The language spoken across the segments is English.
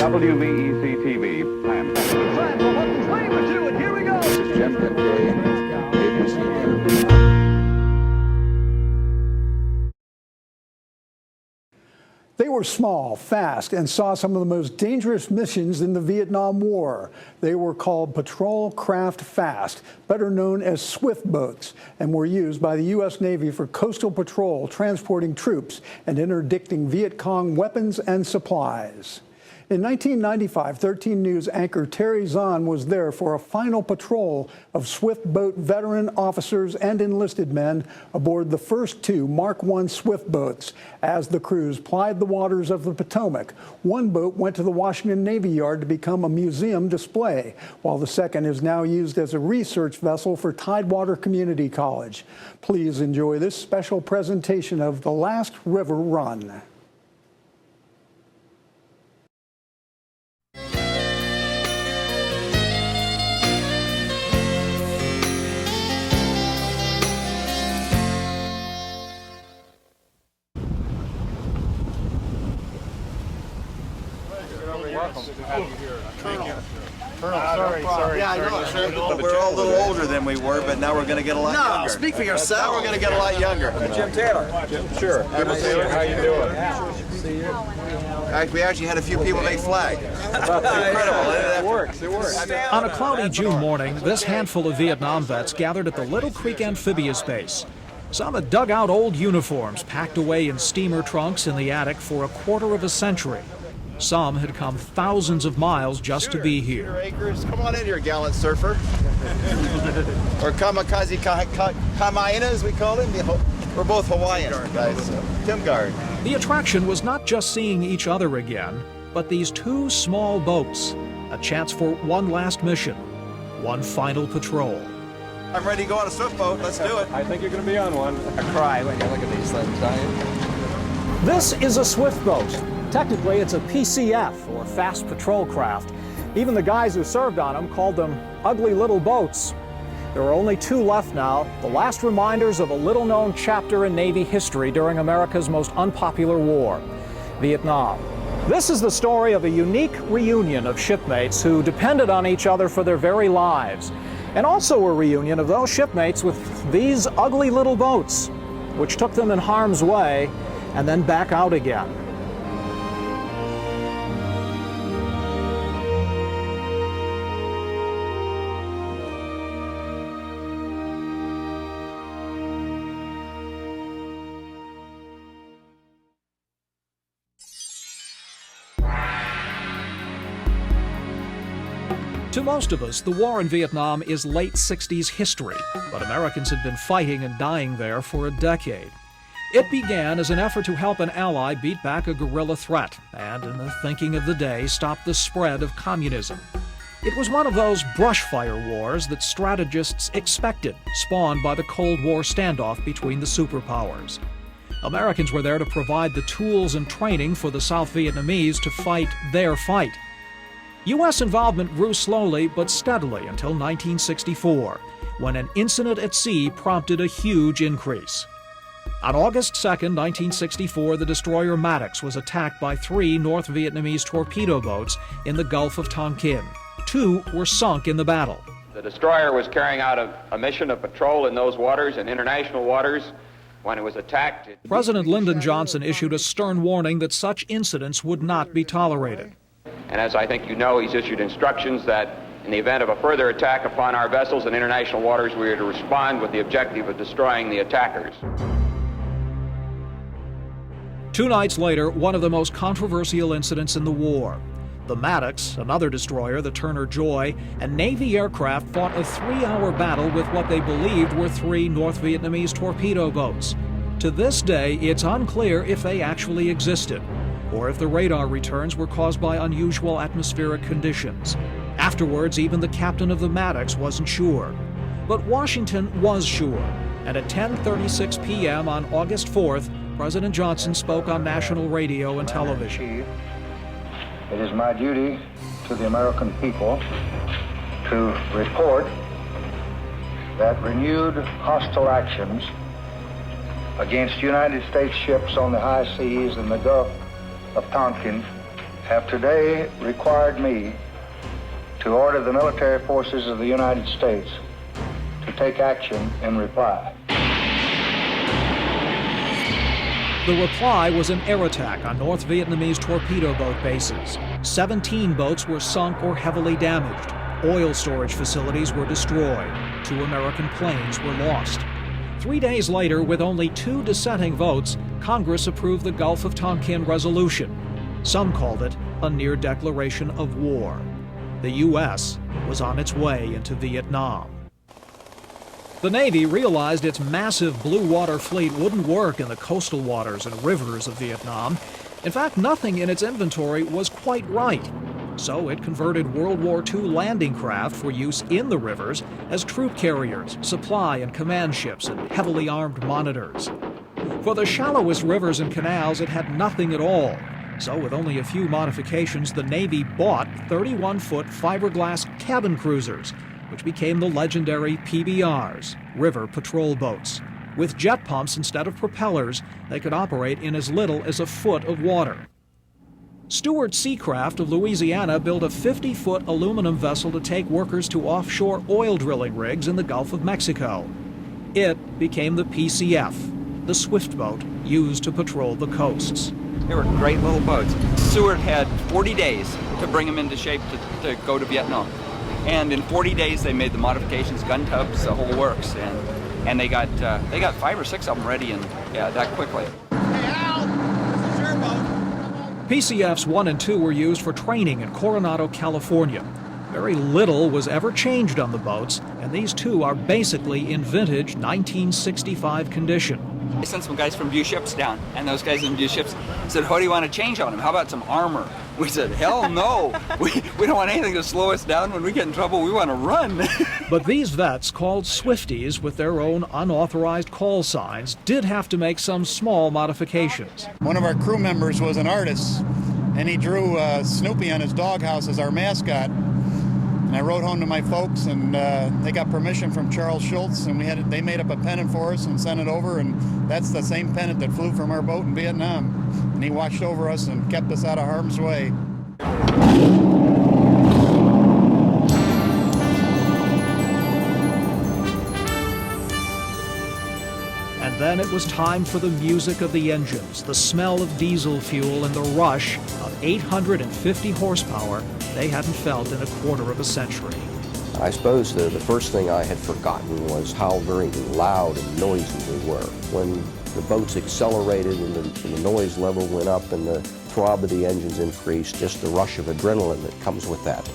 WVEC-TV, plan. Here we go. This is Jim Kincaid, ABC News. They were small, fast, and saw some of the most dangerous missions in the Vietnam War. They were called Patrol Craft Fast, better known as swift boats, and were used by the U.S. Navy for coastal patrol, transporting troops and interdicting Vietcong weapons and supplies. In 1995, 13 News anchor Terry Zahn was there for a final patrol of swift boat veteran officers and enlisted men aboard the first two Mark I swift boats. As the crews plied the waters of the Potomac, one boat went to the Washington Navy Yard to become a museum display, while the second is now used as a research vessel for Tidewater Community College. Please enjoy this special presentation of the Last River Run. Sorry. Yeah, I know, sir. We're all a little older than we were, but now we're going to get a lot younger. No, speak for yourself. Now we're going to get a lot younger. Jim Taylor. Sure. Taylor, how you doing? We actually had a few people make flag. Incredible. It works. On a cloudy June morning, this handful of Vietnam vets gathered at the Little Creek Amphibious Base. Some had dug out old uniforms packed away in steamer trunks in the attic for a quarter of a century. Some had come thousands of miles just to be here. Acres. Come on in here, gallant surfer. Or kamikaze kamaina, as we call him. We're both Hawaiian guys. So. Tim Guard. The attraction was not just seeing each other again, but these two small boats. A chance for one last mission, one final patrol. I'm ready to go on a swift boat. Let's do it. I think you're going to be on one. I cry when you look at these things, don't you? This is a swift boat. Technically, it's a PCF, or fast patrol craft. Even the guys who served on them called them ugly little boats. There are only two left now, the last reminders of a little-known chapter in Navy history during America's most unpopular war, Vietnam. This is the story of a unique reunion of shipmates who depended on each other for their very lives, and also a reunion of those shipmates with these ugly little boats, which took them in harm's way and then back out again. To most of us, the war in Vietnam is late 60s history, but Americans had been fighting and dying there for a decade. It began as an effort to help an ally beat back a guerrilla threat and, in the thinking of the day, stop the spread of communism. It was one of those brushfire wars that strategists expected, spawned by the Cold War standoff between the superpowers. Americans were there to provide the tools and training for the South Vietnamese to fight their fight. U.S. involvement grew slowly but steadily until 1964, when an incident at sea prompted a huge increase. On August 2, 1964, the destroyer Maddox was attacked by 3 North Vietnamese torpedo boats in the Gulf of Tonkin. 2 were sunk in the battle. The destroyer was carrying out a mission of patrol in those waters, in international waters, when it was attacked. President Lyndon Johnson issued a stern warning that such incidents would not be tolerated. And as I think you know, he's issued instructions that in the event of a further attack upon our vessels in international waters, we are to respond with the objective of destroying the attackers. 2 nights later, one of the most controversial incidents in the war. The Maddox, another destroyer, the Turner Joy, and Navy aircraft fought a 3-hour battle with what they believed were 3 North Vietnamese torpedo boats. To this day, it's unclear if they actually existed, or if the radar returns were caused by unusual atmospheric conditions. Afterwards, even the captain of the Maddox wasn't sure. But Washington was sure, and at 10:36 p.m. on August 4th, President Johnson spoke on national radio and television. It is my duty to the American people to report that renewed hostile actions against United States ships on the high seas in the Gulf of Tonkin have today required me to order the military forces of the United States to take action in reply. The reply was an air attack on North Vietnamese torpedo boat bases. 17 boats were sunk or heavily damaged. Oil storage facilities were destroyed. 2 American planes were lost. 3 days later, with only 2 dissenting votes, Congress approved the Gulf of Tonkin Resolution. Some called it a near declaration of war. The U.S. was on its way into Vietnam. The Navy realized its massive blue water fleet wouldn't work in the coastal waters and rivers of Vietnam. In fact, nothing in its inventory was quite right. So it converted World War II landing craft for use in the rivers as troop carriers, supply and command ships, and heavily armed monitors. For the shallowest rivers and canals, it had nothing at all. So with only a few modifications, the Navy bought 31-foot fiberglass cabin cruisers, which became the legendary PBRs, river patrol boats. With jet pumps instead of propellers, they could operate in as little as a foot of water. Stewart Seacraft of Louisiana built a 50-foot aluminum vessel to take workers to offshore oil drilling rigs in the Gulf of Mexico. It became the PCF, the swift boat used to patrol the coasts. They were great little boats. Stewart had 40 days to bring them into shape to go to Vietnam. And in 40 days, they made the modifications, gun tubs, the whole works, and they got 5 or 6 of them ready, and yeah, that quickly. Hey, Al, this is your boat. PCFs 1 and 2 were used for training in Coronado, California. Very little was ever changed on the boats, and these 2 are basically in vintage 1965 condition. I sent some guys from View Ships down, and those guys in View Ships said, "What do you want to change on them? How about some armor?" We said, "Hell no. We don't want anything to slow us down. When we get in trouble, we want to run." But these vets, called Swifties with their own unauthorized call signs, did have to make some small modifications. One of our crew members was an artist, and he drew Snoopy on his doghouse as our mascot. And I wrote home to my folks, and they got permission from Charles Schultz, and they made up a pennant for us and sent it over, and that's the same pennant that flew from our boat in Vietnam. And he watched over us and kept us out of harm's way. And then it was time for the music of the engines, the smell of diesel fuel, and the rush of 850 horsepower they hadn't felt in a quarter of a century. I suppose the first thing I had forgotten was how very loud and noisy we were. When the boats accelerated and the noise level went up and the throb of the engines increased, just the rush of adrenaline that comes with that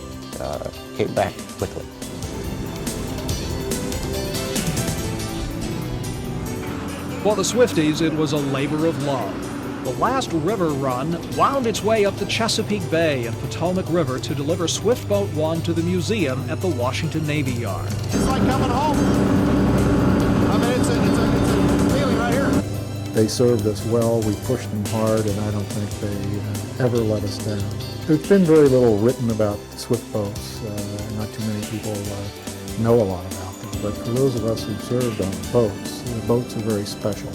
came back quickly. For the Swifties, it was a labor of love. The last river run wound its way up the Chesapeake Bay and Potomac River to deliver Swift Boat 1 to the museum at the Washington Navy Yard. It's like coming home. I mean, it's a feeling right here. They served us well, we pushed them hard, and I don't think they ever let us down. There's been very little written about swift boats. Not too many people know a lot about them, but for those of us who've served on the boats are very special.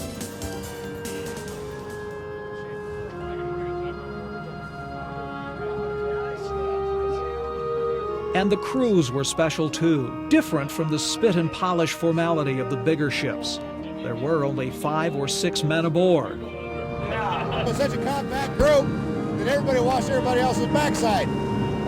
And the crews were special too, different from the spit and polish formality of the bigger ships. There were only 5 or 6 men aboard. It was such a compact group that everybody watched everybody else's backside,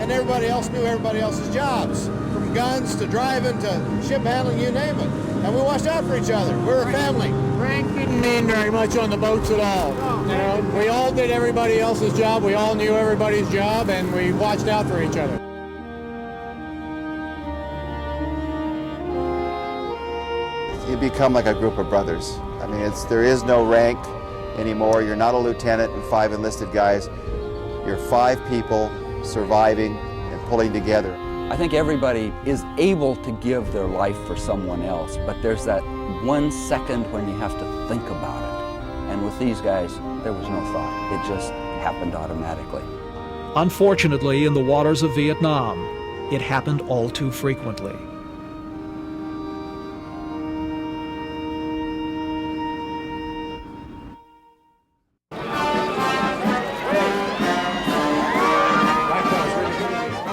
and everybody else knew everybody else's jobs, from guns to driving to ship handling, you name it. And we watched out for each other. We were a family. Frank didn't mean very much on the boats at all. You know, we all did everybody else's job. We all knew everybody's job, and we watched out for each other. You become like a group of brothers. I mean, there is no rank anymore. You're not a lieutenant and 5 enlisted guys. You're 5 people surviving and pulling together. I think everybody is able to give their life for someone else, but there's that 1 second when you have to think about it. And with these guys, there was no thought. It just happened automatically. Unfortunately, in the waters of Vietnam, it happened all too frequently.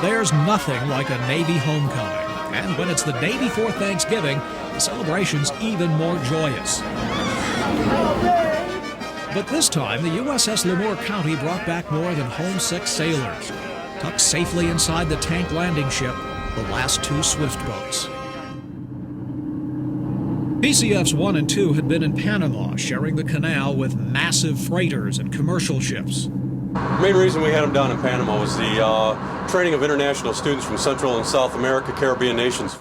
There's nothing like a Navy homecoming, and when it's the day before Thanksgiving, the celebration's even more joyous. But this time, the USS Lemoore County brought back more than homesick sailors. Tucked safely inside the tank landing ship, the last two Swift boats. PCFs 1 and 2 had been in Panama, sharing the canal with massive freighters and commercial ships. The main reason we had them down in Panama was the training of international students from Central and South America, Caribbean nations.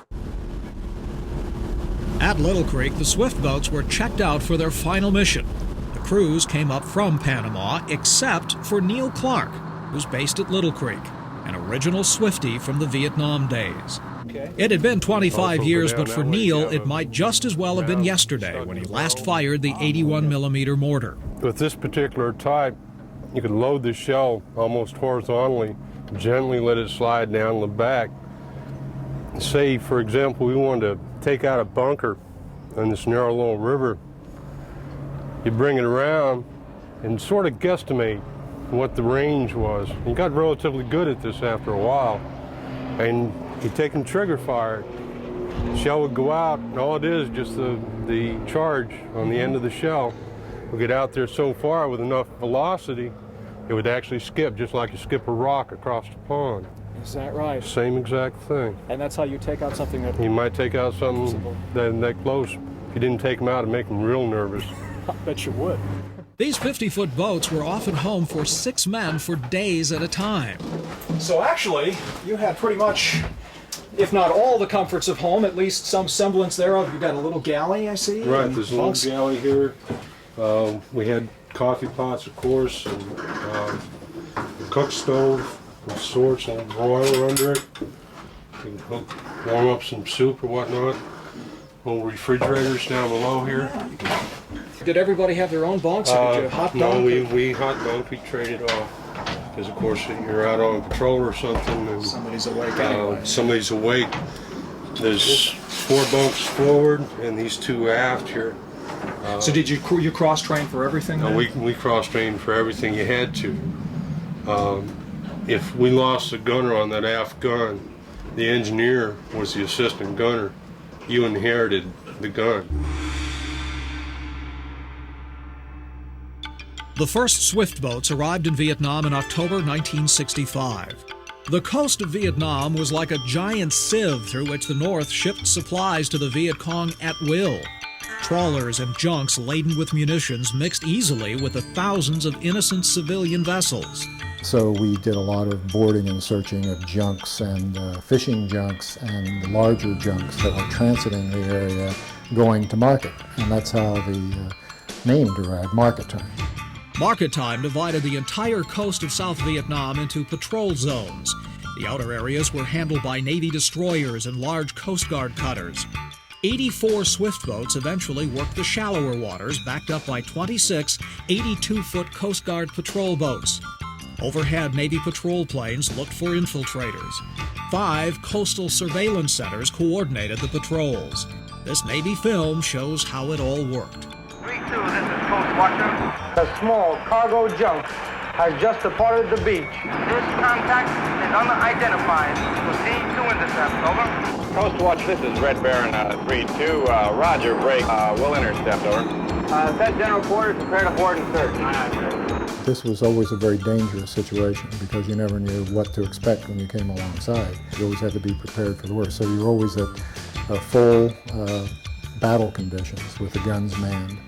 At Little Creek, the Swift boats were checked out for their final mission. The crews came up from Panama, except for Neil Clark, who's based at Little Creek, an original Swiftie from the Vietnam days. It had been 25 years, but for Neil, it might just as well have been yesterday when he last fired the 81mm mortar. With this particular type, you could load the shell almost horizontally, gently let it slide down the back. Say, for example, we wanted to take out a bunker in this narrow little river. You bring it around and sort of guesstimate what the range was. You got relatively good at this after a while. And you take and trigger fire it. The shell would go out, and all it is just the charge on the end of the shell will get out there so far with enough velocity, it would actually skip, just like you skip a rock across the pond. Is that right? Same exact thing. And that's how you take out something that... You might take out something that close. If you didn't take them out, it'd make them real nervous. I bet you would. These 50-foot boats were often home for 6 men for days at a time. So actually, you had pretty much, if not all the comforts of home, at least some semblance thereof. You've got a little galley, I see. Right, there's a little galley here. We had coffee pots, of course, and cook stove of sorts, and a broiler under it. You can warm up some soup or whatnot. Little refrigerators down below here. Did everybody have their own bunks, or did you hot bunk? No, we hot bunk, we traded off. Because, of course, you're out on patrol or something. And, somebody's awake anyway. Somebody's awake. There's 4 bunks forward and these 2 aft here. So did you cross-train for everything? No, we cross-trained for everything you had to. If we lost the gunner on that aft gun, the engineer was the assistant gunner. You inherited the gun. The first Swift boats arrived in Vietnam in October 1965. The coast of Vietnam was like a giant sieve through which the North shipped supplies to the Vietcong at will. Trawlers and junks laden with munitions mixed easily with the thousands of innocent civilian vessels. So we did a lot of boarding and searching of junks and fishing junks and larger junks that were transiting the area going to market. And that's how the name derived, Market Time. Market Time divided the entire coast of South Vietnam into patrol zones. The outer areas were handled by Navy destroyers and large Coast Guard cutters. 84 Swift boats eventually worked the shallower waters, backed up by 26 82-foot Coast Guard patrol boats. Overhead, Navy patrol planes looked for infiltrators. 5 coastal surveillance centers coordinated the patrols. This Navy film shows how it all worked. 3-2, this is Coast Watcher. A small cargo junk has just departed the beach. This contact is unidentified. Proceed to intercept. Over. Coast Watch, this is Red Baron 3-2. Roger, break. We'll intercept. Over. Set general quarters, prepare to board and search. This was always a very dangerous situation because you never knew what to expect when you came alongside. You always had to be prepared for the worst. So you were always at full battle conditions with the guns manned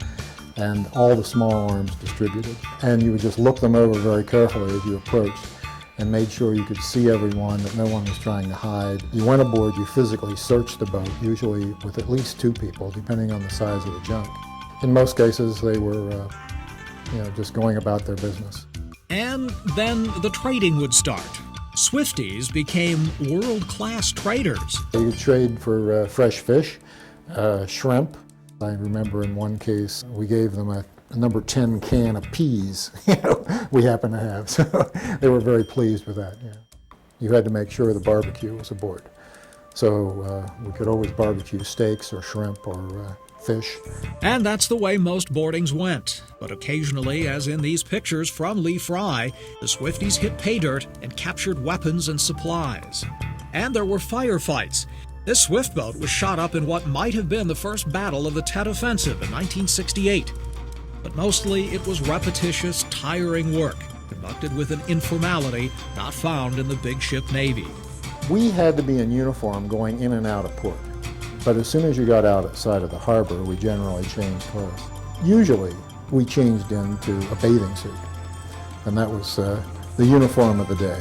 and all the small arms distributed. And you would just look them over very carefully as you approached and made sure you could see everyone, that no one was trying to hide. You went aboard, you physically searched the boat, usually with at least 2 people, depending on the size of the junk. In most cases, they were just going about their business. And then the trading would start. Swifties became world-class traders. You could trade for fresh fish, shrimp. I remember in one case, we gave them a number 10 can of peas, we happen to have. So they were very pleased with that. Yeah. You had to make sure the barbecue was aboard. So we could always barbecue steaks or shrimp or fish. And that's the way most boardings went. But occasionally, as in these pictures from Lee Fry, the Swifties hit pay dirt and captured weapons and supplies. And there were firefights. This swift boat was shot up in what might have been the first battle of the Tet Offensive in 1968. But mostly it was repetitious, tiring work, conducted with an informality not found in the big ship Navy. We had to be in uniform going in and out of port. But as soon as you got outside of the harbor, we generally changed clothes. Usually, we changed into a bathing suit, and that was the uniform of the day.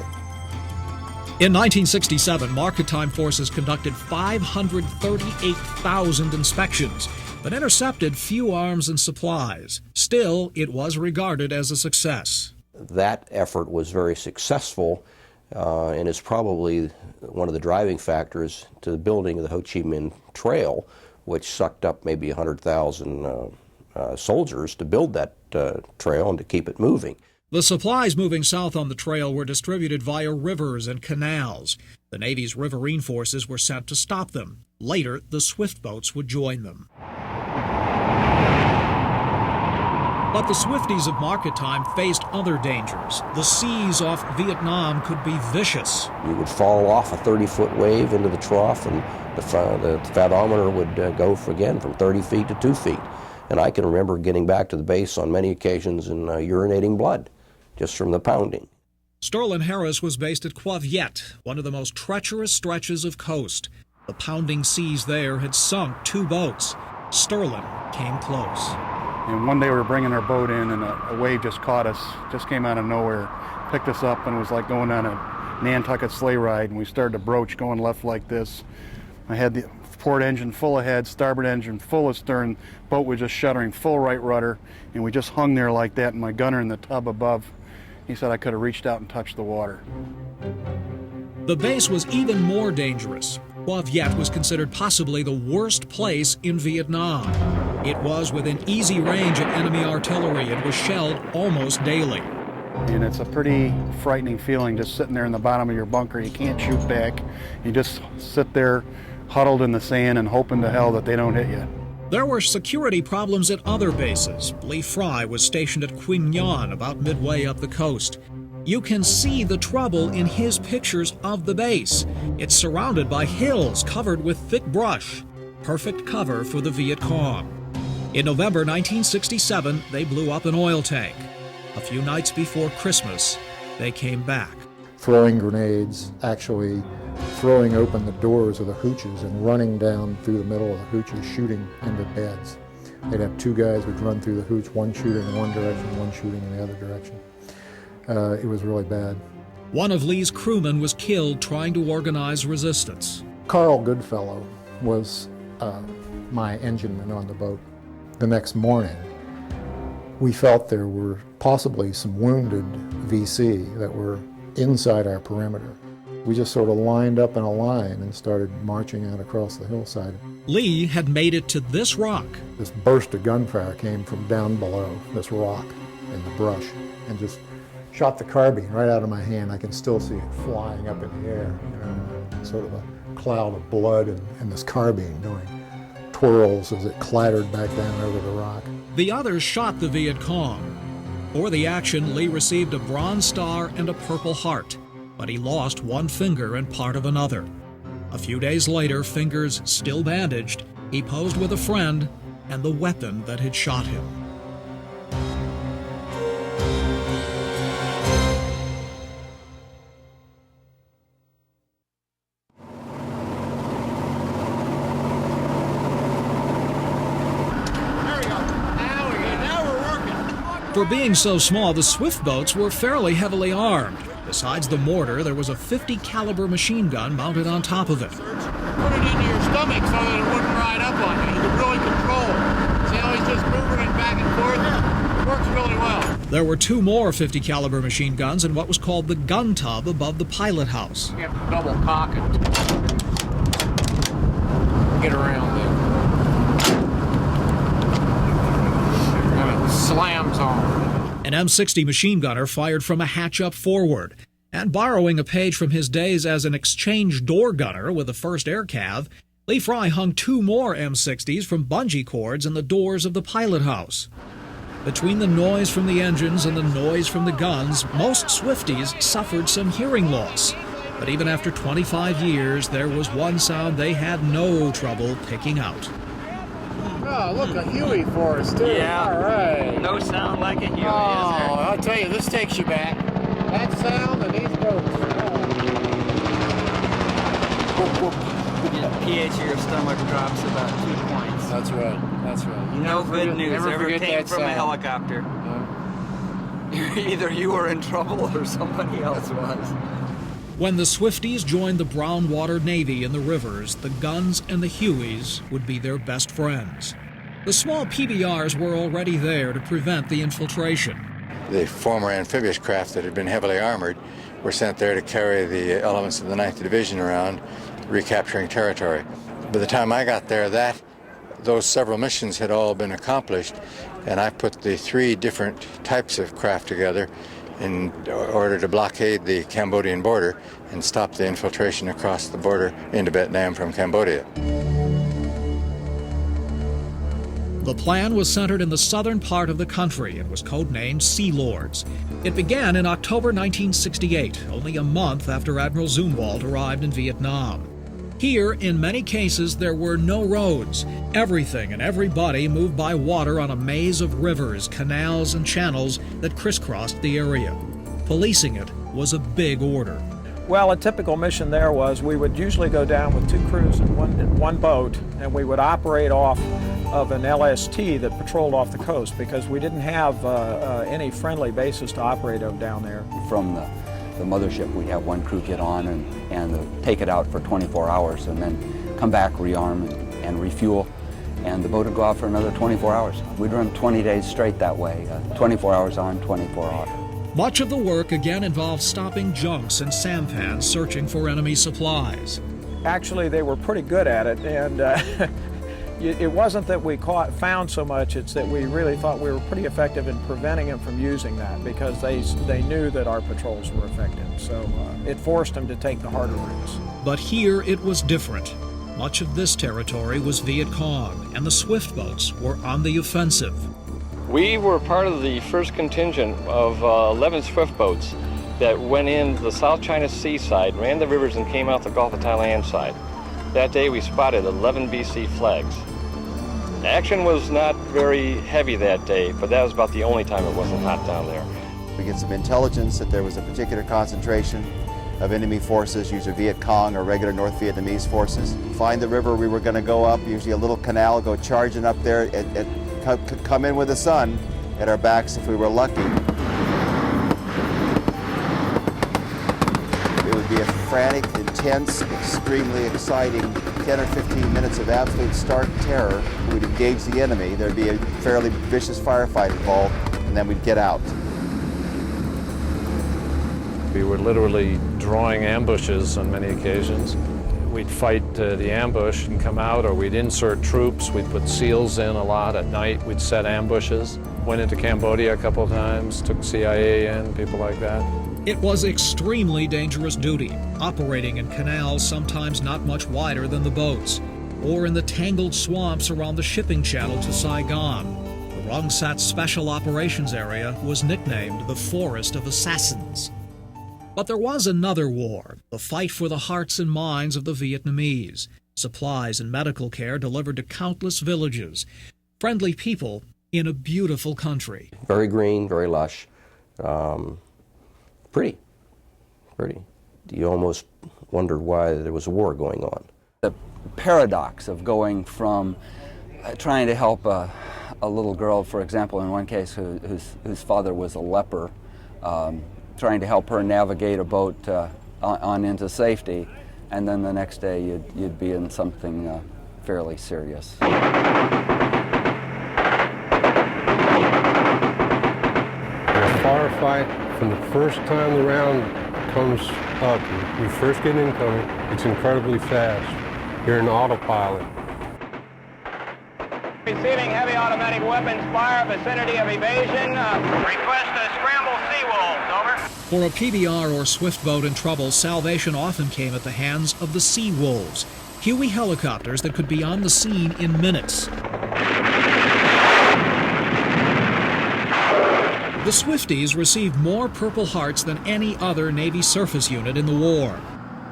In 1967, maritime forces conducted 538,000 inspections, but intercepted few arms and supplies. Still, it was regarded as a success. That effort was very successful and is probably one of the driving factors to the building of the Ho Chi Minh Trail, which sucked up maybe 100,000 soldiers to build that trail and to keep it moving. The supplies moving south on the trail were distributed via rivers and canals. The Navy's riverine forces were sent to stop them. Later, the swift boats would join them. But the Swifties of market time faced other dangers. The seas off Vietnam could be vicious. You would fall off a 30-foot wave into the trough, and the fathometer would go again from 30 feet to 2 feet. And I can remember getting back to the base on many occasions and urinating blood just from the pounding. Sterling Harris was based at Qua Viet, one of the most treacherous stretches of coast. The pounding seas there had sunk 2 boats. Sterling came close. And one day we were bringing our boat in, and a wave just caught us, just came out of nowhere, picked us up, and it was like going on a Nantucket sleigh ride, and we started to broach going left like this. I had the port engine full ahead, starboard engine full of stern, boat was just shuttering, full right rudder, and we just hung there like that, and my gunner in the tub above, he said I could have reached out and touched the water. The base was even more dangerous. Qua Viet was considered possibly the worst place in Vietnam. It was within easy range of enemy artillery and was shelled almost daily. And it's a pretty frightening feeling just sitting there in the bottom of your bunker. You can't shoot back. You just sit there huddled in the sand and hoping to hell that they don't hit you. There were security problems at other bases. Lee Fry was stationed at Quinh Nhan, about midway up the coast. You can see the trouble in his pictures of the base. It's surrounded by hills covered with thick brush. Perfect cover for the Vietcong. In November 1967, they blew up an oil tank. A few nights before Christmas, they came back. Throwing grenades, actually throwing open the doors of the hooches and running down through the middle of the hooches, shooting into beds. They'd have 2 guys would run through the hooch, one shooting in one direction, one shooting in the other direction. It was really bad. One of Lee's crewmen was killed trying to organize resistance. Carl Goodfellow was my engineman on the boat. The next morning, we felt there were possibly some wounded VC that were inside our perimeter. We just sort of lined up in a line and started marching out across the hillside. Lee had made it to this rock. This burst of gunfire came from down below this rock in the brush and just shot the carbine right out of my hand. I can still see it flying up in the air, sort of a cloud of blood and this carbine doing twirls as it clattered back down over the rock. The others shot the Vietcong. For the action, Lee received a Bronze Star and a Purple Heart, but he lost one finger and part of another. A few days later, fingers still bandaged, he posed with a friend and the weapon that had shot him. For being so small, the swift boats were fairly heavily armed. Besides the mortar, there was a .50 caliber machine gun mounted on top of it. Put it into your stomach so that it wouldn't ride up on you. You could really control it. See how he's just moving it back and forth? It works really well. There were 2 more .50 caliber machine guns in what was called the gun tub above the pilot house. You have to double cock it. Get around there. And it slams on. An M60 machine gunner fired from a hatch up forward, And borrowing a page from his days as an exchange door gunner with the 1st Air Cav, Lee Fry hung 2 more M60s from bungee cords in the doors of the pilot house. Between the noise from the engines and the noise from the guns, most Swifties suffered some hearing loss. But even after 25 years, there was one sound they had no trouble picking out. Oh, look, a Huey for us, too. Yeah. All right. No sound like a Huey, is there? I'll tell you, this takes you back. That sound and these boats. The pH of your stomach drops about 2 points. That's right. That's right. No good news never ever forget came that from a sound. helicopter. Either you were in trouble or somebody else was. When the Swifties joined the Brown Water Navy in the rivers, the guns and the Hueys would be their best friends. The small PBRs were already there to prevent the infiltration. The former amphibious craft that had been heavily armored were sent there to carry the elements of the 9th Division around, recapturing territory. By the time I got there, those several missions had all been accomplished, and I put the 3 different types of craft together in order to blockade the Cambodian border and stop the infiltration across the border into Vietnam from Cambodia. The plan was centered in the southern part of the country and was codenamed Sea Lords. It began in October 1968, only a month after Admiral Zumwalt arrived in Vietnam. Here, in many cases, there were no roads. Everything and everybody moved by water on a maze of rivers, canals, and channels that crisscrossed the area. Policing it was a big order. Well, a typical mission there was we would usually go down with 2 crews in one boat, and we would operate off of an LST that patrolled off the coast because we didn't have any friendly bases to operate of down there. From the mothership, we'd have 1 crew get on and take it out for 24 hours and then come back, rearm and refuel, and the boat would go out for another 24 hours. We'd run 20 days straight that way, 24 hours on, 24 off. Much of the work again involved stopping junks and sampans searching for enemy supplies. Actually, they were pretty good at it, and it wasn't that we found so much, it's that we really thought we were pretty effective in preventing them from using that because they knew that our patrols were effective. So it forced them to take the harder routes. But here it was different. Much of this territory was Vietcong, and the Swift boats were on the offensive. We were part of the first contingent of 11 Swift boats that went in the South China Sea side, ran the rivers, and came out the Gulf of Thailand side. That day we spotted 11 BC flags. Action was not very heavy that day, but that was about the only time it wasn't hot down there. We get some intelligence that there was a particular concentration of enemy forces, usually Vietcong or regular North Vietnamese forces. Find the river we were going to go up, usually a little canal, go charging up there, come in with the sun at our backs if we were lucky. It would be a frantic, intense, extremely exciting 10 or 15 minutes of absolute stark terror. We'd engage the enemy, there'd be a fairly vicious firefight involved, and then we'd get out. We were literally drawing ambushes on many occasions. We'd fight the ambush and come out, or we'd insert troops. We'd put SEALs in a lot at night. We'd set ambushes. Went into Cambodia a couple of times, took CIA in, people like that. It was extremely dangerous duty, operating in canals sometimes not much wider than the boats, or in the tangled swamps around the shipping channel to Saigon. The Rung Sat Special Operations Area was nicknamed the Forest of Assassins. But there was another war, the fight for the hearts and minds of the Vietnamese. Supplies and medical care delivered to countless villages. Friendly people in a beautiful country. Very green, very lush. Pretty. You almost wondered why there was a war going on. The paradox of going from trying to help a little girl, for example, in one case whose father was a leper, trying to help her navigate a boat on into safety, and then the next day you'd be in something fairly serious. The firefight, from the first time the round comes up, we first get incoming, it's incredibly fast. You're in autopilot. Receiving heavy automatic weapons fire, vicinity of evasion. Request a scramble sea wolves, over. For a PBR or swift boat in trouble, salvation often came at the hands of the Sea Wolves, Huey helicopters that could be on the scene in minutes. The Swifties received more Purple Hearts than any other Navy surface unit in the war.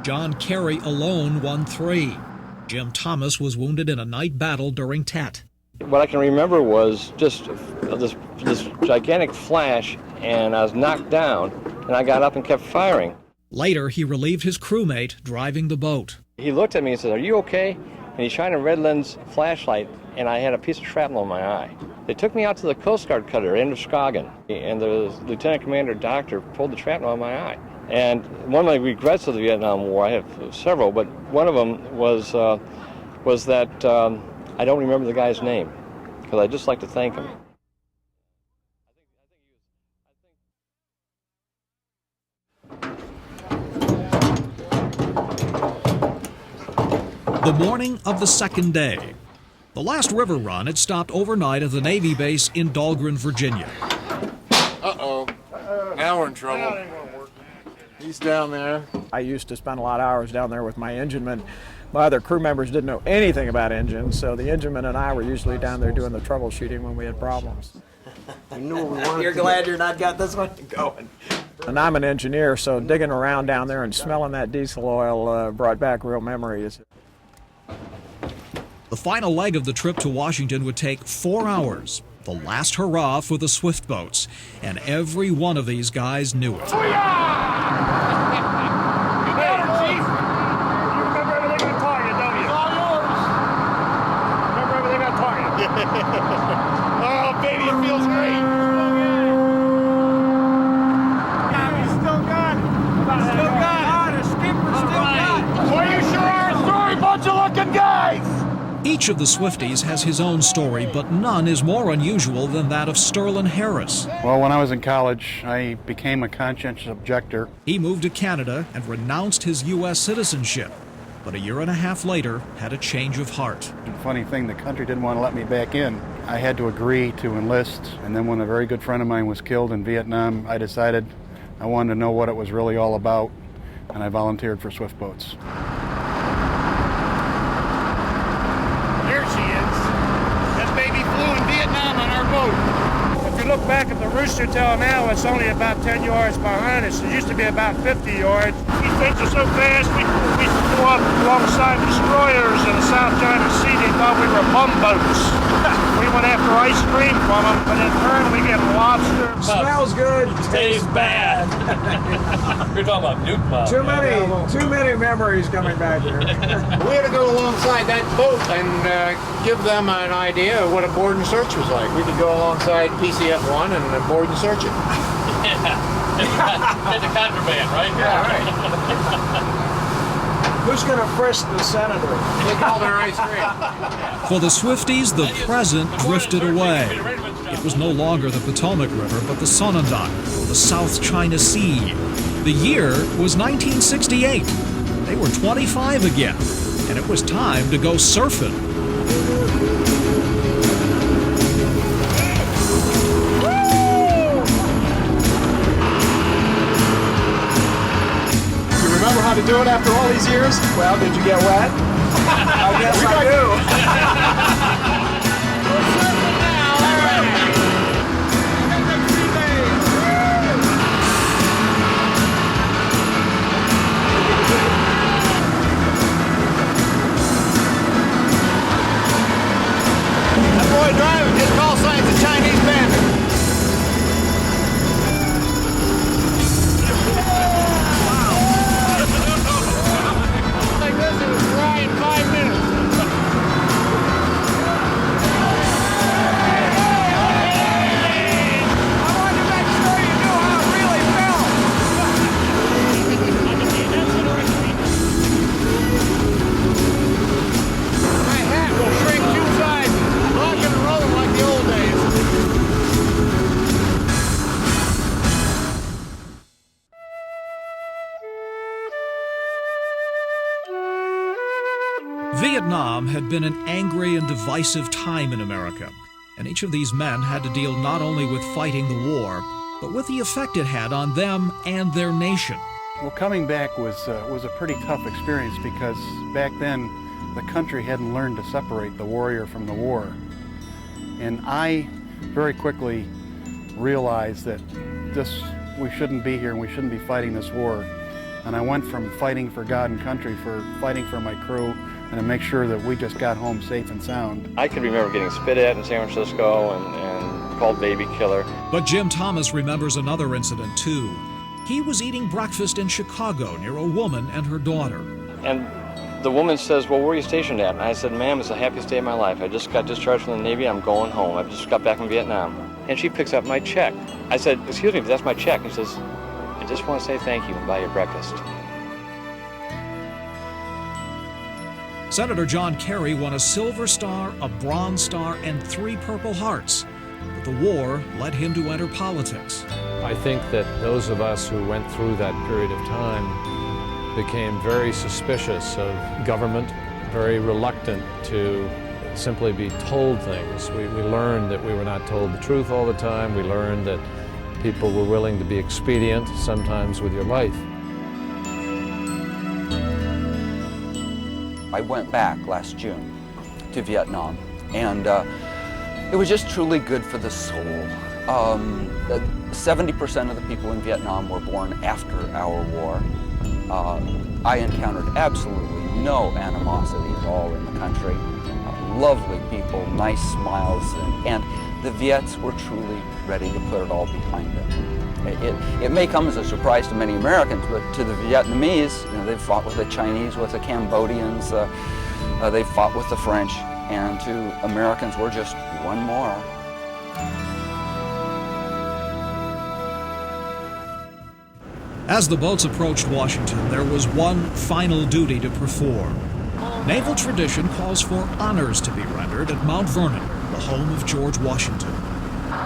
John Carey alone won 3. Jim Thomas was wounded in a night battle during Tet. What I can remember was just this gigantic flash, and I was knocked down, and I got up and kept firing. Later, he relieved his crewmate driving the boat. He looked at me and said, "Are you okay?" And he shined a red lens flashlight, and I had a piece of shrapnel in my eye. They took me out to the Coast Guard cutter, Inderscoggin, and the lieutenant commander doctor pulled the shrapnel out of my eye. And one of my regrets of the Vietnam War, I have several, but one of them was that I don't remember the guy's name, because I'd just like to thank him. The morning of the second day. The last river run had stopped overnight at the Navy base in Dahlgren, Virginia. Uh-oh. Now we're in trouble. He's down there. I used to spend a lot of hours down there with my enginemen. My other crew members didn't know anything about engines, so the engineman and I were usually down there doing the troubleshooting when we had problems. You're glad you're not got this one going. And I'm an engineer, so digging around down there and smelling that diesel oil brought back real memories. The final leg of the trip to Washington would take 4 hours. The last hurrah for the swift boats, and every one of these guys knew it. Oh, baby, it feels great. He's still got it. Still got it. The skipper still got it. Well, you sure are a story bunch of looking guys. Each of the Swifties has his own story, but none is more unusual than that of Sterling Harris. Well, when I was in college, I became a conscientious objector. He moved to Canada and renounced his U.S. citizenship, but a year and a half later had a change of heart. The funny thing, the country didn't want to let me back in. I had to agree to enlist, and then when a very good friend of mine was killed in Vietnam, I decided I wanted to know what it was really all about, and I volunteered for swift boats. There she is. That baby flew in Vietnam on our boat. If you look back at the Rooster Tail now, it's only about 10 yards behind us. It used to be about 50 yards. These things are so fast, we flew up alongside destroyers in the South China Sea. They thought we were bum boats. We went after ice cream from them, but in turn we get lobster. Smells good, tastes bad. You're talking about nuke bombs. Too many memories coming back here. We had to go alongside that boat and give them an idea of what a board and search was like. We could go alongside PCF-1 and board and search it. It's a contraband, right? Yeah, right. Who's going to frisk the senator? They call their ice cream. For the Swifties, the present drifted away. It was no longer the Potomac River, but the Sonondak, or the South China Sea. The year was 1968. They were 25 again, and it was time to go surfing. Remember how to do it after all these years? Well, did you get wet? I guess I do. We're surfing now, all right. That boy driving just call signs a Chinese bandit. Like this, it was dry in 5 minutes. My hat will shrink 2 sizes. Rocking and rolling like the old days. Vietnam had been an angry and divisive time in America, and each of these men had to deal not only with fighting the war, but with the effect it had on them and their nation. Well, coming back was a pretty tough experience because back then the country hadn't learned to separate the warrior from the war. And I very quickly realized that we shouldn't be here and we shouldn't be fighting this war. And I went from fighting for God and country, for fighting for my crew, and to make sure that we just got home safe and sound. I can remember getting spit at in San Francisco and called baby killer. But Jim Thomas remembers another incident too. He was eating breakfast in Chicago near a woman and her daughter. And the woman says, well, where are you stationed at? And I said, ma'am, it's the happiest day of my life. I just got discharged from the Navy. I'm going home. I just got back from Vietnam. And she picks up my check. I said, excuse me, but that's my check. And she says, I just want to say thank you and buy you breakfast. Senator John Kerry won a Silver Star, a Bronze Star, and 3 Purple Hearts. But the war led him to enter politics. I think that those of us who went through that period of time became very suspicious of government, very reluctant to simply be told things. We learned that we were not told the truth all the time. We learned that people were willing to be expedient, sometimes with your life. I went back last June to Vietnam, and it was just truly good for the soul. 70% of the people in Vietnam were born after our war. I encountered absolutely no animosity at all in the country. Lovely people, nice smiles, and the Viets were truly ready to put it all behind them. It may come as a surprise to many Americans, but to the Vietnamese, they've fought with the Chinese, with the Cambodians, they've fought with the French, and to Americans, we're just one more. As the boats approached Washington, there was one final duty to perform. Naval tradition calls for honors to be rendered at Mount Vernon, the home of George Washington.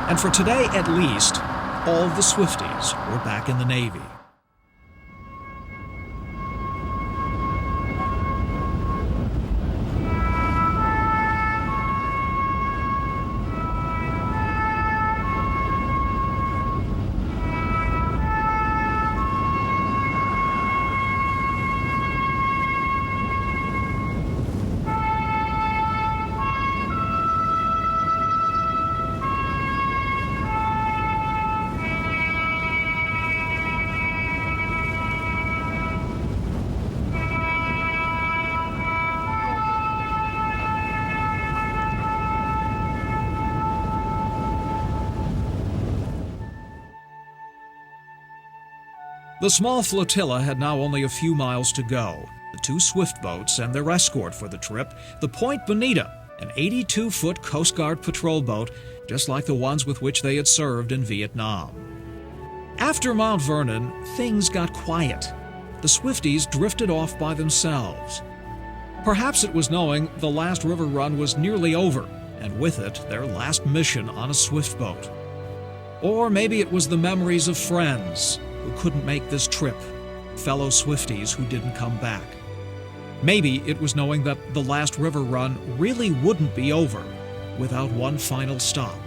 And for today, at least, all the Swifties were back in the Navy. The small flotilla had now only a few miles to go. The 2 swift boats and their escort for the trip, the Point Bonita, an 82-foot Coast Guard patrol boat, just like the ones with which they had served in Vietnam. After Mount Vernon, things got quiet. The Swifties drifted off by themselves. Perhaps it was knowing the last river run was nearly over, and with it, their last mission on a swift boat. Or maybe it was the memories of friends who couldn't make this trip, fellow Swifties who didn't come back. Maybe it was knowing that the last river run really wouldn't be over without one final stop.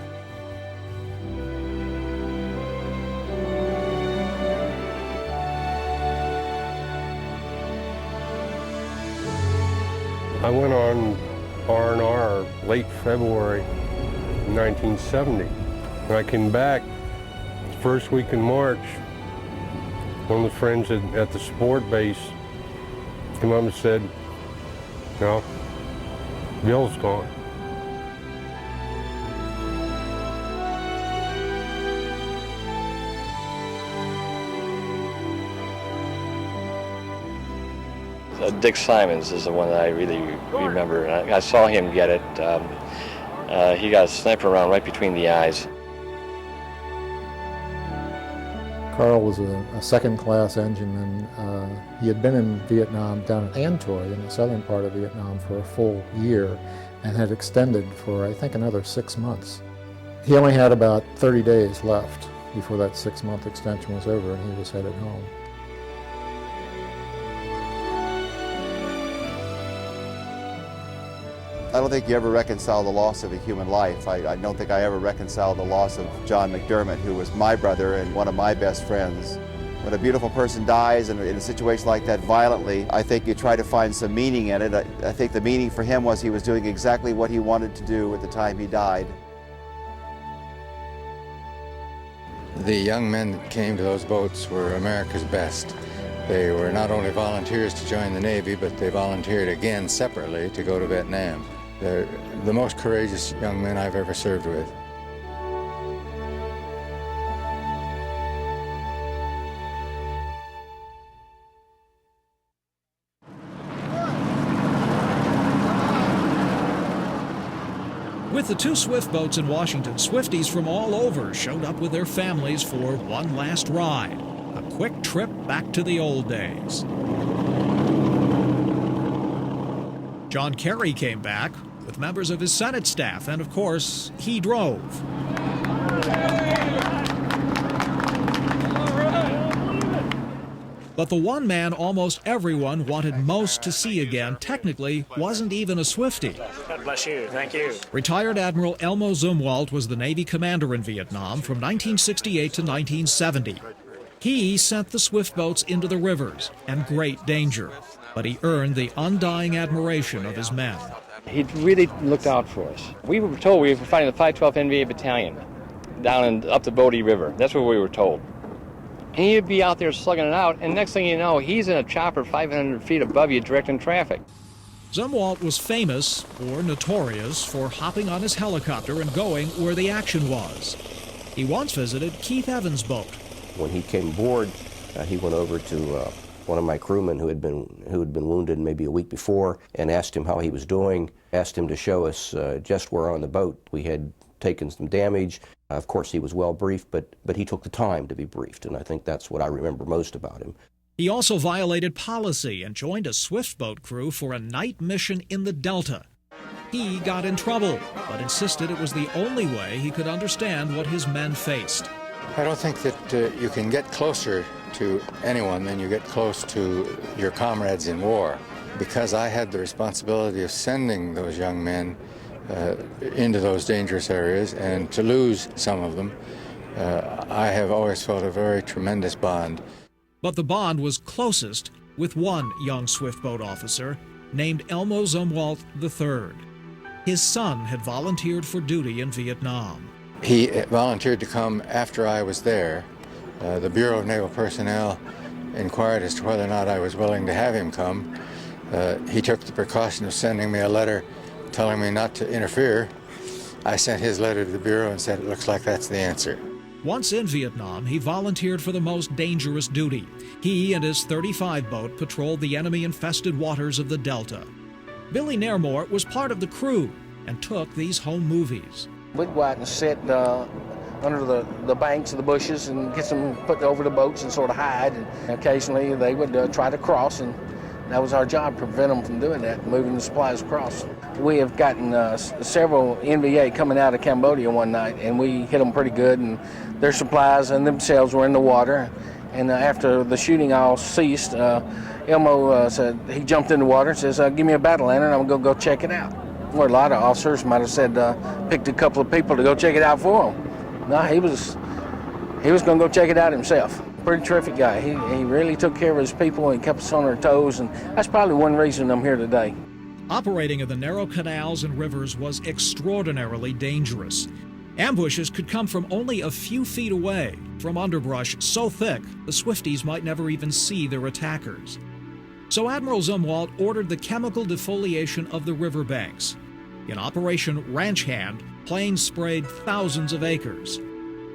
I went on R&R late February 1970. When I came back, first week in March, one of the friends at the sport base came up and said, no, Bill's gone. Dick Simons is the one that I really remember. I saw him get it. He got a sniper round right between the eyes. Carl was a second-class engineman. He had been in Vietnam, down at Antoi in the southern part of Vietnam, for a full year and had extended for, I think, another 6 months. He only had about 30 days left before that 6-month extension was over and he was headed home. I don't think you ever reconcile the loss of a human life. I don't think I ever reconciled the loss of John McDermott, who was my brother and one of my best friends. When a beautiful person dies in a situation like that violently, I think you try to find some meaning in it. I think the meaning for him was he was doing exactly what he wanted to do at the time he died. The young men that came to those boats were America's best. They were not only volunteers to join the Navy, but they volunteered again separately to go to Vietnam. They're the most courageous young men I've ever served with. With the two Swift boats in Washington, Swifties from all over showed up with their families for one last ride, a quick trip back to the old days. John Kerry came back with members of his Senate staff, and of course, he drove. But the one man almost everyone wanted most to see again technically wasn't even a Swiftie. God bless you. Thank you. Retired Admiral Elmo Zumwalt was the Navy commander in Vietnam from 1968 to 1970. He sent the Swift boats into the rivers and great danger, but he earned the undying admiration of his men. He really looked out for us. We were told we were fighting the 512th NVA Battalion down up the Bodie River. That's what we were told. And he'd be out there slugging it out, and next thing you know, he's in a chopper 500 feet above you directing traffic. Zumwalt was famous, or notorious, for hopping on his helicopter and going where the action was. He once visited Keith Evans' boat. When he came aboard, he went over to one of my crewmen who had been wounded maybe a week before and asked him how he was doing, asked him to show us just where on the boat we had taken some damage. Of course, he was well briefed, but he took the time to be briefed, and I think that's what I remember most about him. He also violated policy and joined a Swift boat crew for a night mission in the Delta. He got in trouble, but insisted it was the only way he could understand what his men faced. I don't think that you can get closer to anyone than you get close to your comrades in war. Because I had the responsibility of sending those young men into those dangerous areas, and to lose some of them, I have always felt a very tremendous bond. But the bond was closest with one young Swift boat officer named Elmo Zumwalt III. His son had volunteered for duty in Vietnam. He volunteered to come after I was there. The Bureau of Naval Personnel inquired as to whether or not I was willing to have him come. He took the precaution of sending me a letter telling me not to interfere. I sent his letter to the Bureau and said, it looks like that's the answer. Once in Vietnam, he volunteered for the most dangerous duty. He and his 35 boat patrolled the enemy-infested waters of the Delta. Billy Nairmore was part of the crew and took these home movies. We'd go out and sit under the banks of the bushes and get them put over the boats and sort of hide. And occasionally they would try to cross, and that was our job, prevent them from doing that, moving the supplies across. We have gotten several NVA coming out of Cambodia one night, and we hit them pretty good, and their supplies and themselves were in the water. And after the shooting all ceased, Elmo said, he jumped in the water and says, give me a battle lantern, I'm going to go check it out. Well, a lot of officers might have said, picked a couple of people to go check it out for him. No, he was going to go check it out himself. Pretty terrific guy. He really took care of his people and kept us on our toes, and that's probably one reason I'm here today. Operating in the narrow canals and rivers was extraordinarily dangerous. Ambushes could come from only a few feet away, from underbrush so thick the Swifties might never even see their attackers. So Admiral Zumwalt ordered the chemical defoliation of the riverbanks. In Operation Ranch Hand, planes sprayed thousands of acres.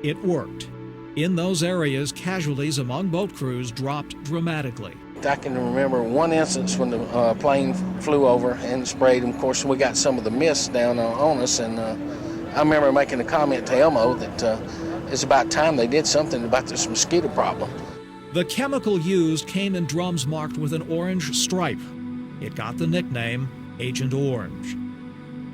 It worked. In those areas, casualties among boat crews dropped dramatically. I can remember one instance when the plane flew over and sprayed, and of course we got some of the mist down on us, and I remember making a comment to Elmo that it's about time they did something about this mosquito problem. The chemical used came in drums marked with an orange stripe. It got the nickname Agent Orange.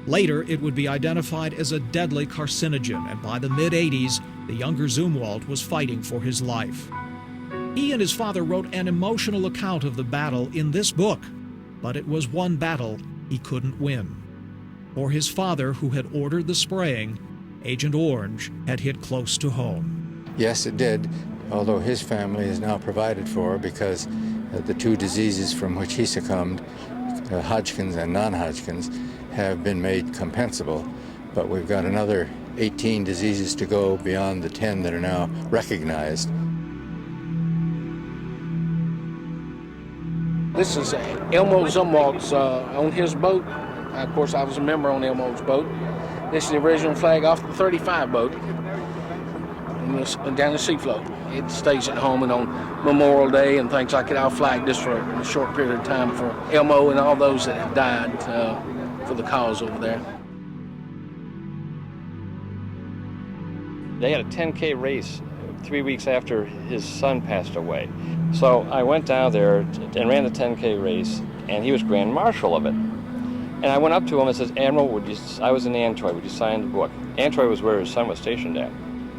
Later, it would be identified as a deadly carcinogen, and by the mid-'80s, the younger Zumwalt was fighting for his life. He and his father wrote an emotional account of the battle in this book, but it was one battle he couldn't win. For his father, who had ordered the spraying, Agent Orange had hit close to home. Yes, it did, although his family is now provided for because the two diseases from which he succumbed, Hodgkin's and non-Hodgkin's, have been made compensable. But we've got another 18 diseases to go beyond the 10 that are now recognized. This is Elmo Zumwalt's on his boat. Of course, I was a member on Elmo's boat. This is the original flag off the 35 boat down the seafloat. It stays at home, and on Memorial Day and things like that, I'll flag this for a short period of time for Elmo and all those that have died for the cause over there. They had a 10K race 3 weeks after his son passed away. So I went down there and ran the 10K race, and he was Grand Marshal of it. And I went up to him and said, Admiral, I was in Antioch, would you sign the book? Antioch was where his son was stationed at.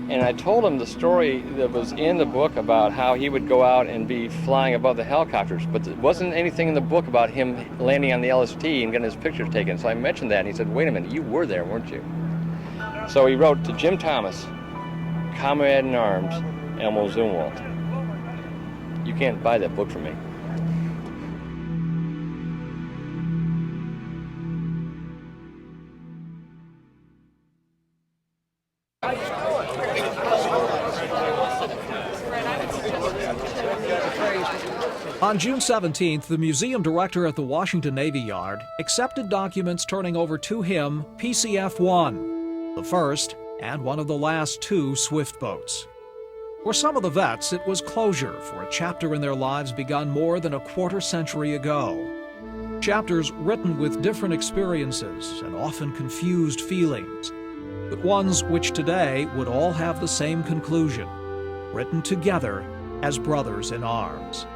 And I told him the story that was in the book about how he would go out and be flying above the helicopters, but there wasn't anything in the book about him landing on the LST and getting his picture taken. So I mentioned that, and he said, wait a minute, you were there, weren't you? So he wrote to Jim Thomas, Comrade in Arms, Elmo Zumwalt. You can't buy that book from me. On June 17th, the museum director at the Washington Navy Yard accepted documents turning over to him PCF-1, the first and one of the last two Swift boats. For some of the vets, it was closure for a chapter in their lives begun more than a quarter century ago. Chapters written with different experiences and often confused feelings, but ones which today would all have the same conclusion, written together as brothers in arms.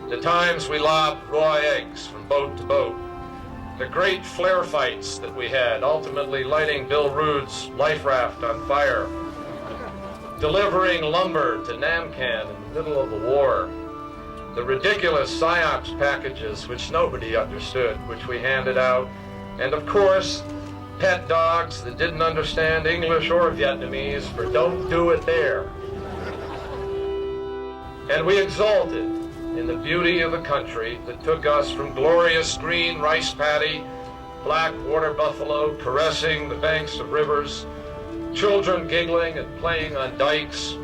The times we lobbed raw eggs from boat to boat. The great flare fights that we had, ultimately lighting Bill Rood's life raft on fire. Delivering lumber to Namcan in the middle of the war. The ridiculous PSYOPs packages which nobody understood, which we handed out. And of course, pet dogs that didn't understand English or Vietnamese for don't do it there. And we exulted in the beauty of a country that took us from glorious green rice paddy, black water buffalo caressing the banks of rivers, children giggling and playing on dikes,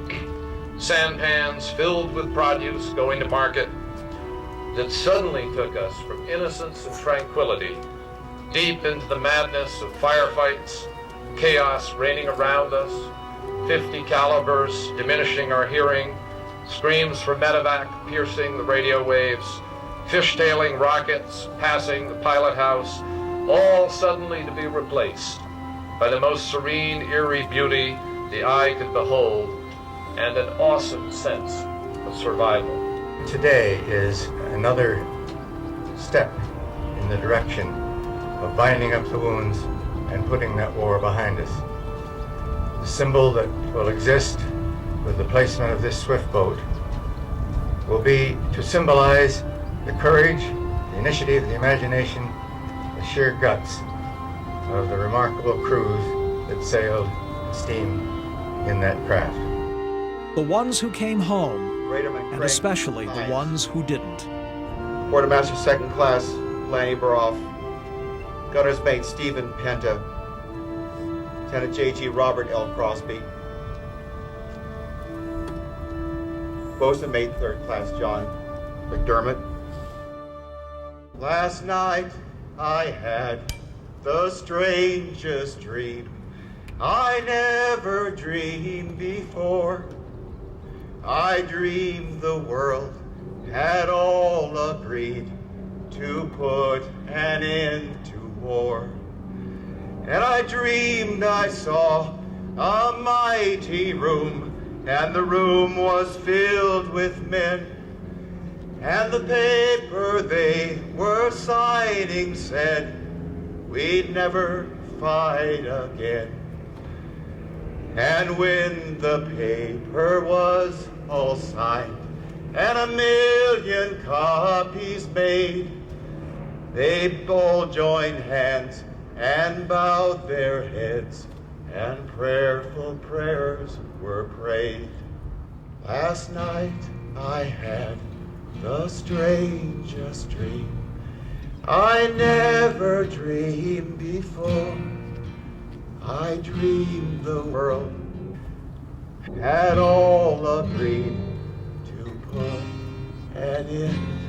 sampans filled with produce going to market, that suddenly took us from innocence and tranquility deep into the madness of firefights, chaos reigning around us, 50 calibers diminishing our hearing, screams for medevac piercing the radio waves, fishtailing rockets passing the pilot house, all suddenly to be replaced by the most serene, eerie beauty the eye could behold and an awesome sense of survival. Today is another step in the direction of binding up the wounds and putting that war behind us. The symbol that will exist with the placement of this swift boat will be to symbolize the courage, the initiative, the imagination, the sheer guts of the remarkable crews that sailed and steamed in that craft. The ones who came home, and especially the ones who didn't. Quartermaster Second Class Lanny Baroff, Gunner's Mate Stephen Penta, Lieutenant J.G. Robert L. Crosby, Bosun Mate Third Class John McDermott. Last night I had the strangest dream I never dreamed before. I dreamed the world had all agreed to put an end to war. And I dreamed I saw a mighty room, and the room was filled with men. And the paper they were signing said, we'd never fight again. And when the paper was all signed and 1,000,000 copies made, they all joined hands and bowed their heads, and prayerful prayers were prayed. Last night I had the strangest dream I never dreamed before. I dreamed the world had all agreed to put an end